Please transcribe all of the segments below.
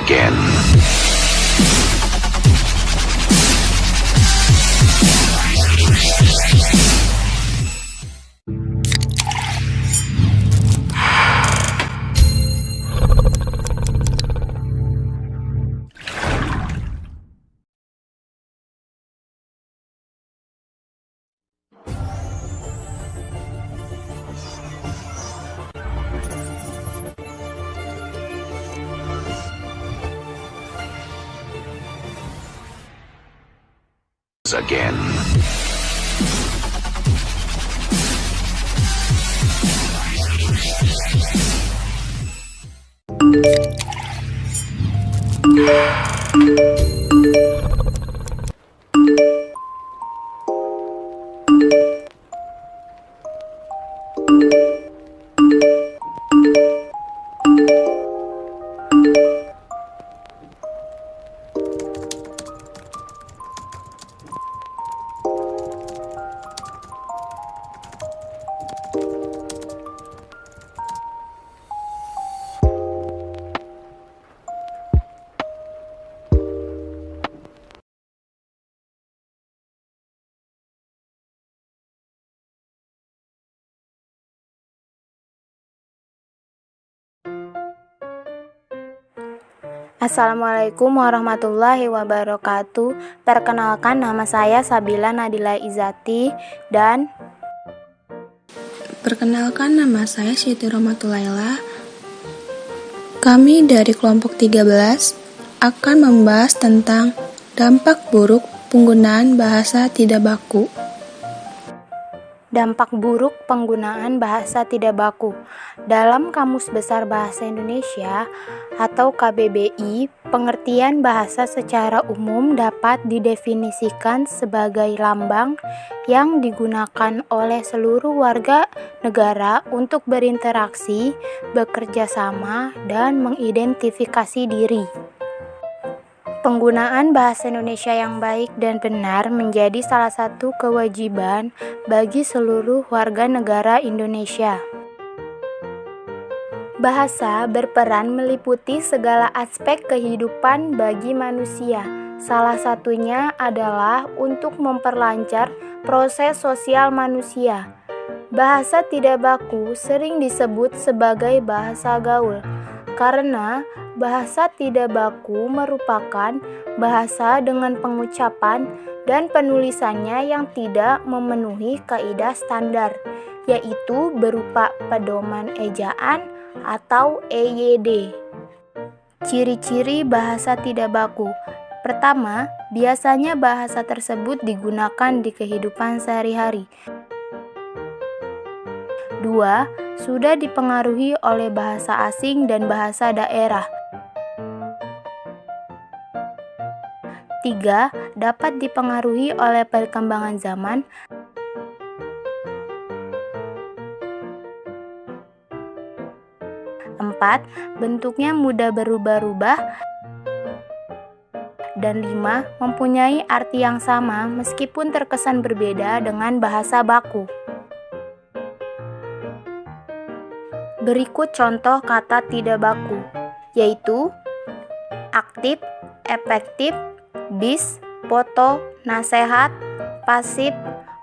again. Again. Assalamualaikum warahmatullahi wabarakatuh. Perkenalkan, nama saya Sabila Nadila Izati dan Perkenalkan, nama saya Siti Rohmatul Laila. Kami dari kelompok 13 akan membahas tentang dampak buruk penggunaan bahasa tidak baku. dampak buruk penggunaan bahasa tidak baku. Dalam Kamus Besar Bahasa Indonesia atau KBBI, pengertian bahasa secara umum dapat didefinisikan sebagai lambang yang digunakan oleh seluruh warga negara untuk berinteraksi, bekerja sama, dan mengidentifikasi diri. Penggunaan bahasa Indonesia yang baik dan benar menjadi salah satu kewajiban bagi seluruh warga negara Indonesia. Bahasa berperan meliputi segala aspek kehidupan bagi manusia. Salah satunya adalah untuk memperlancar proses sosial manusia. Bahasa tidak baku sering disebut sebagai bahasa gaul, karena bahasa tidak baku merupakan bahasa dengan pengucapan dan penulisannya yang tidak memenuhi kaidah standar, yaitu berupa pedoman ejaan atau EYD. Ciri-ciri bahasa tidak baku. Pertama, biasanya bahasa tersebut digunakan di kehidupan sehari-hari. 2. Sudah dipengaruhi oleh bahasa asing dan bahasa daerah. 3. Dapat dipengaruhi oleh perkembangan zaman. 4. Bentuknya mudah berubah-ubah. Dan 5. Mempunyai arti yang sama meskipun terkesan berbeda dengan bahasa baku. Berikut contoh kata tidak baku, yaitu aktif, efektif, bis, foto, nasehat, pasif,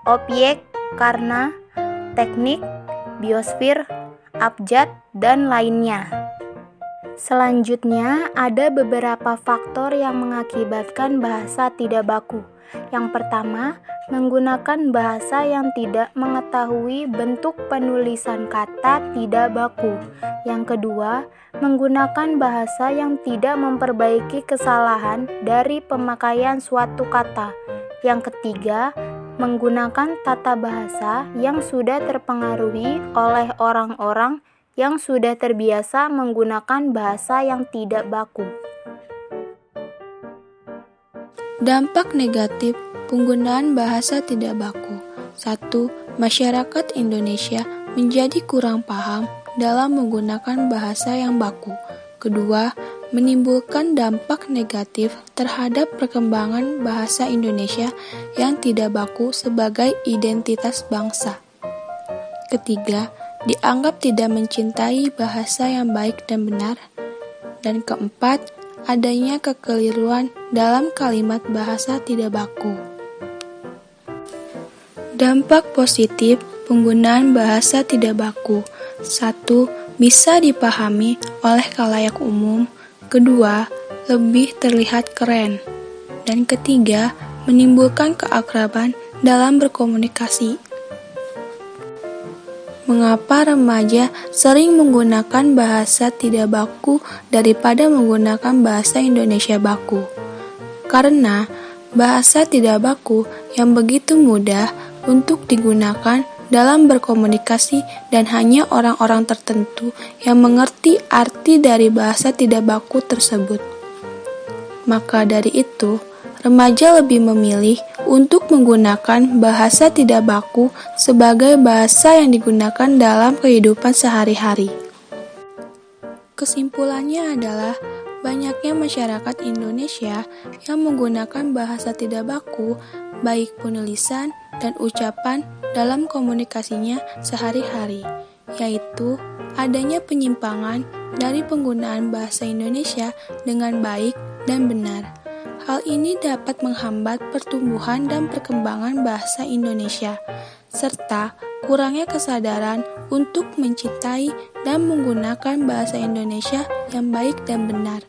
objek, karena, teknik, biosfer, abjad, dan lainnya. Selanjutnya, ada beberapa faktor yang mengakibatkan bahasa tidak baku. Yang pertama, menggunakan bahasa yang tidak mengetahui bentuk penulisan kata tidak baku. Yang kedua, menggunakan bahasa yang tidak memperbaiki kesalahan dari pemakaian suatu kata. Yang ketiga, menggunakan tata bahasa yang sudah terpengaruhi oleh orang-orang yang sudah terbiasa menggunakan bahasa yang tidak baku. Dampak negatif penggunaan bahasa tidak baku. 1. Masyarakat Indonesia menjadi kurang paham dalam menggunakan bahasa yang baku. Kedua, menimbulkan dampak negatif terhadap perkembangan bahasa Indonesia yang tidak baku sebagai identitas bangsa. Ketiga, dianggap tidak mencintai bahasa yang baik dan benar. Dan keempat, adanya kekeliruan dalam kalimat bahasa tidak baku. Dampak positif penggunaan bahasa tidak baku. 1. Bisa dipahami oleh khalayak umum. 2. Lebih terlihat keren. Dan ketiga, menimbulkan keakraban dalam berkomunikasi. Mengapa remaja sering menggunakan bahasa tidak baku daripada menggunakan bahasa Indonesia baku? Karena bahasa tidak baku yang begitu mudah untuk digunakan dalam berkomunikasi dan hanya orang-orang tertentu yang mengerti arti dari bahasa tidak baku tersebut. Maka dari itu, remaja lebih memilih untuk menggunakan bahasa tidak baku sebagai bahasa yang digunakan dalam kehidupan sehari-hari. Kesimpulannya adalah banyaknya masyarakat Indonesia yang menggunakan bahasa tidak baku, baik penulisan dan ucapan dalam komunikasinya sehari-hari, yaitu adanya penyimpangan dari penggunaan bahasa Indonesia dengan baik dan benar. Hal ini dapat menghambat pertumbuhan dan perkembangan bahasa Indonesia, serta kurangnya kesadaran untuk mencintai dan menggunakan bahasa Indonesia yang baik dan benar.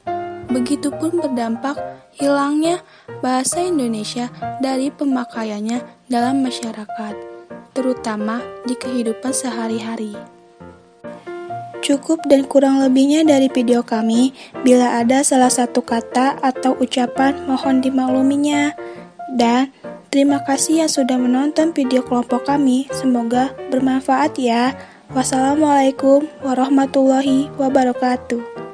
Begitupun berdampak hilangnya bahasa Indonesia dari pemakaiannya dalam masyarakat, terutama di kehidupan sehari-hari. Cukup dan kurang lebihnya dari video kami. Bila ada salah satu kata atau ucapan, mohon dimakluminya. Dan terima kasih yang sudah menonton video kelompok kami. Semoga bermanfaat ya. Wassalamualaikum warahmatullahi wabarakatuh.